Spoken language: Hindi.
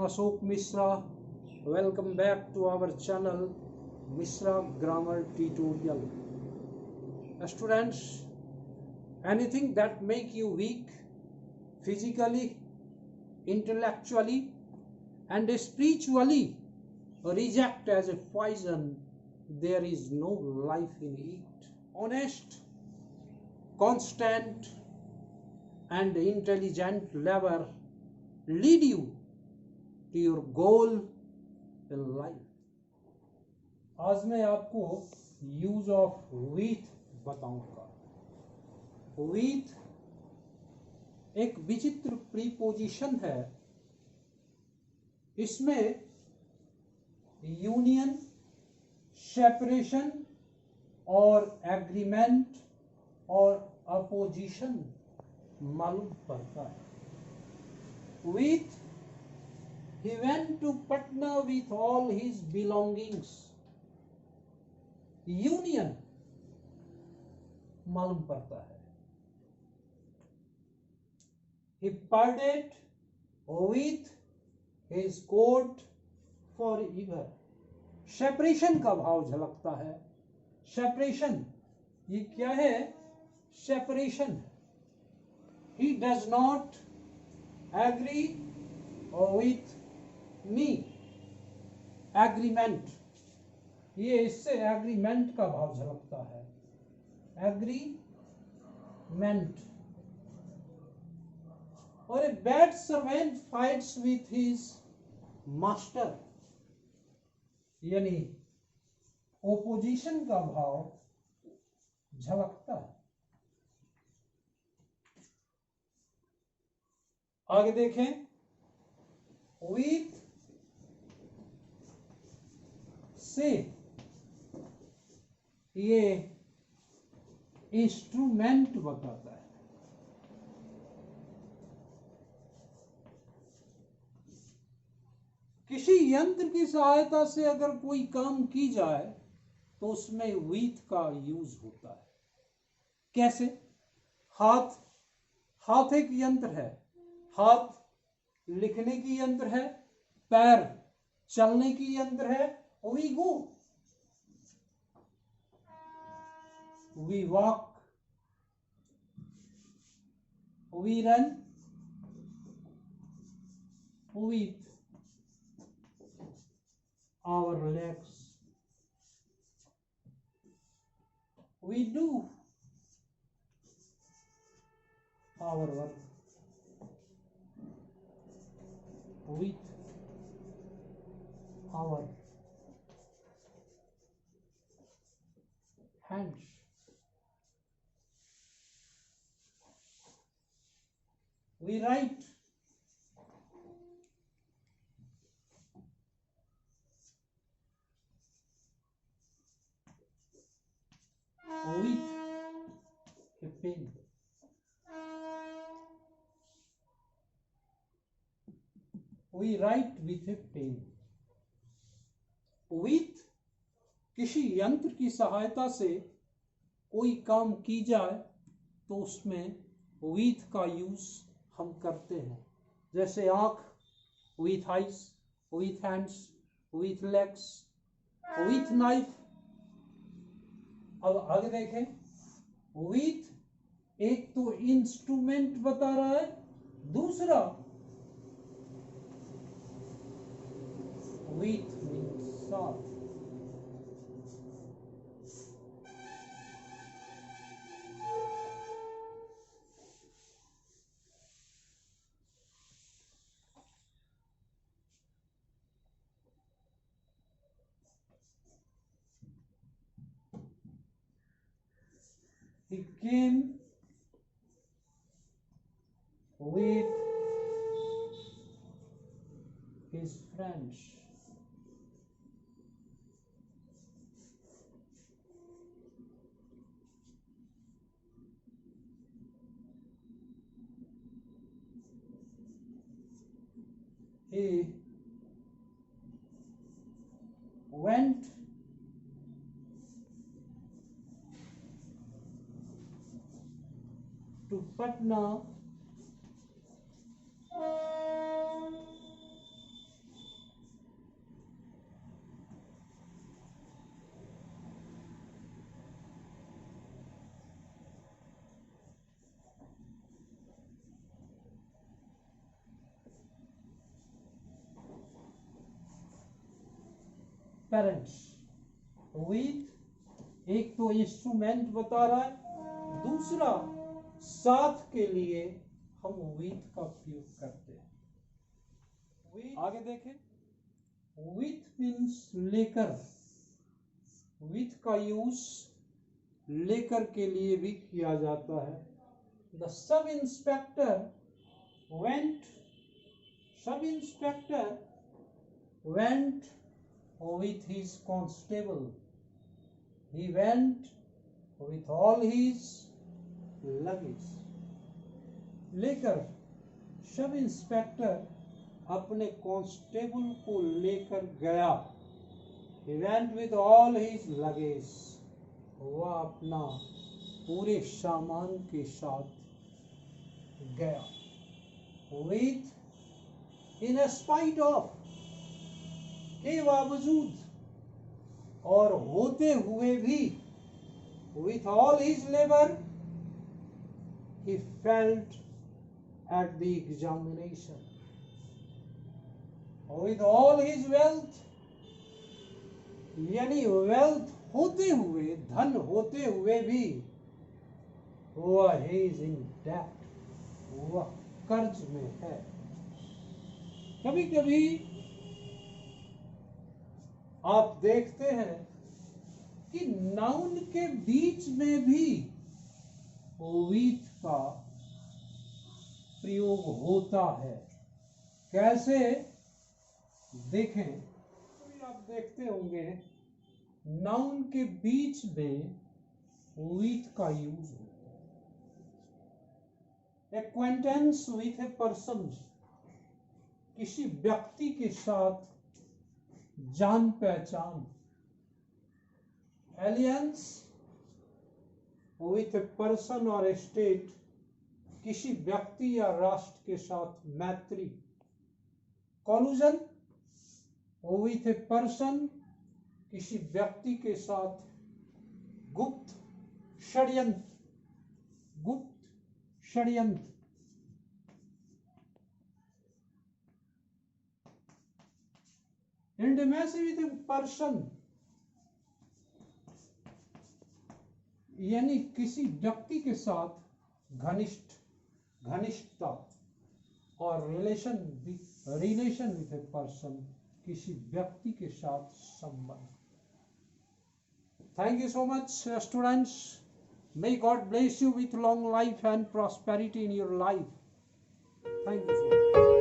Ashok Mishra. Welcome back to our channel Mishra Grammar Tutorial. Students, anything that make you weak physically, intellectually and spiritually reject as a poison. There is no life in it. Honest, constant and intelligent labor lead you to your goal in life. आज मैं आपको यूज ऑफ विथ बताऊंगा. विथ एक विचित्र प्रीपोजिशन है. इसमें यूनियन, सेपरेशन और एग्रीमेंट और अपोजिशन मालूम पड़ता है. With he went to Patna with all his belongings. Union मालूम पड़ता है. He parted with his coat forever. Separation का भाव झलकता है. सेपरेशन ये क्या है? Separation. He does not agree with me. Agreement ये इससे एग्रीमेंट का भाव झलकता है. एग्रीमेंट. और a bad servant fights with his master, यानी ओपोजिशन का भाव झलकता है. आगे देखें. विथ से ये इंस्ट्रूमेंट बताता है. किसी यंत्र की सहायता से अगर कोई काम की जाए तो उसमें विथ का यूज होता है. कैसे? हाथ एक यंत्र है. हाथ लिखने की यंत्र है. पैर चलने की यंत्र है. We go, we walk, we run with our legs. We do our work with our hands. We write with a pen. We write with a pen. With किसी यंत्र की सहायता से कोई काम की जाए तो उसमें with का यूज हम करते हैं. जैसे आंख, with eyes, with hands, with legs, with knife. अब आगे देखें. with एक तो इंस्ट्रूमेंट बता रहा है, दूसरा with means saw. He came with his friends. He went to Patna parents. With एक तो इंस्ट्रूमेंट बता रहा है, दूसरा साथ के लिए हम विथ का प्रयोग करते हैं। आगे देखें, विथ मीन्स लेकर। विथ का यूज लेकर के लिए भी किया जाता है। The sub inspector went with his constable. He went with all his luggage. लेकर सब इंस्पेक्टर अपने कांस्टेबल को लेकर गया। He went with all his luggage. वह अपना पूरे सामान के साथ गया। With, in spite of, के बावजूद और होते हुए भी, with all his labor, he failed at the examination. With all his wealth, यानी वेल्थ होते हुए, धन होते हुए भी, वह is in debt, वह कर्ज में है। कभी कभी आप देखते हैं कि नाउन के बीच में भी विथ का प्रयोग होता है। कैसे देखें, तो आप देखते होंगे नाउन के बीच में विथ का यूज होता है। एक्वेंटेंस विथ ए पर्सन, किसी व्यक्ति के साथ जान पहचान। एलियंस विथ ए पर्सन और ए स्टेट, किसी व्यक्ति या राष्ट्र के साथ मैत्री। कॉलूजन विथ ए पर्सन, किसी व्यक्ति के साथ गुप्त षड्यंत्र। इंटीमेसी विथ ए पर्सन, यानी किसी व्यक्ति के साथ घनिष्ठता। और रिलेशन विथ ए पर्सन, किसी व्यक्ति के साथ संबंध। Thank you so much, students. May God bless you with long life and prosperity in your life. Thank you so much.